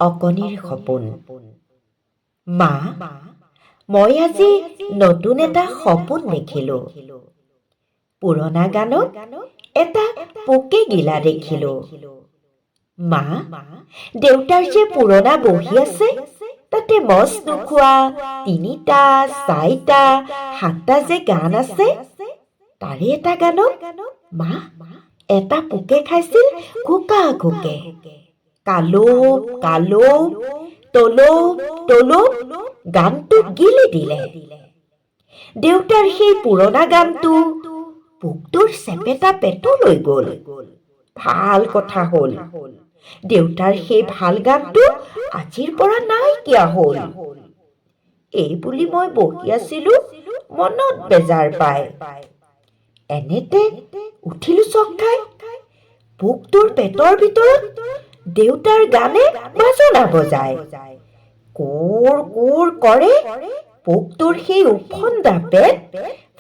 অকণিৰ সপোন। মা, মই আজি নতুন এটা সপোন দেখিলো। পুৰণা গানত এটা পোকে গিলা দেখিলো। মা, দেউতাৰ যে পুৰণা বহী আছে, তাতে মচ নোখোৱা ৩টা, ৪টা, ৭টা যে গান আছে, তাৰে এটা গানত মা এটা পোকে খাইছিল ঘোকা ঘোকে। কালোপ কালোপ তলোপ তলোপ গানটো গিলি দিলে। দেউতাৰ সেই পুৰণা গানটো পোকটোৰ চেপেটা পেটলৈ গ'ল। ভাল কথা হ'ল, দেউতাৰ সেই ভাল গানটো আজিৰ পৰা নাইকিয়া হ'ল। এই বুলি মই বহি আছিলো মনত বেজাৰ পাই। এনেতে উঠিলো চক খাই। পোকটোৰ পেটৰ ভিতৰত দেউতাৰ গানে বাজনা বজায়। কোৰ কোৰ কৰে। পোকটোৰ সেই উফন্দা পেট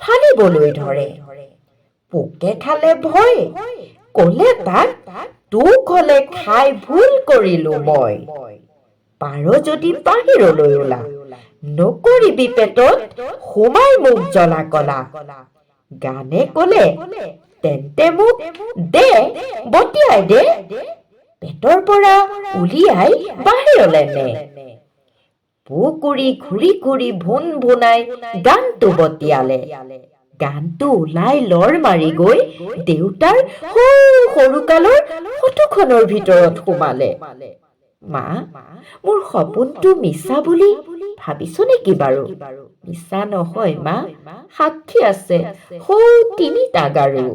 ফালিবলৈ ধৰে। পোকে খালে ভয়, ক'লে তাক, তোক হ'লে খাই ভুল কৰিলো মই। পাৰ যদি বাহিৰলৈ ওলা, নকৰিবি পেটত সোমাই মোক জ্বলা কলা। গানে ক'লে, তেন্তে মোক দে, বটিয়াই দে, পেটৰ পৰা উলিয়াই বাহিৰলে নে। পোক উৰি ঘূৰি ঘূৰি ভুন ভুনাই গানটো বটিয়ালে। গানটো ওলাই লৰ মাৰি গৈ দেউতাৰ সৰুকালৰ ফটোখনৰ ভিতৰত সোমালে। মা, মোৰ সপোনটো মিছা বুলি ভাবিছ নেকি বাৰু? মিছা নহয় মা, সাক্ষী আছে ৩টা গাৰু।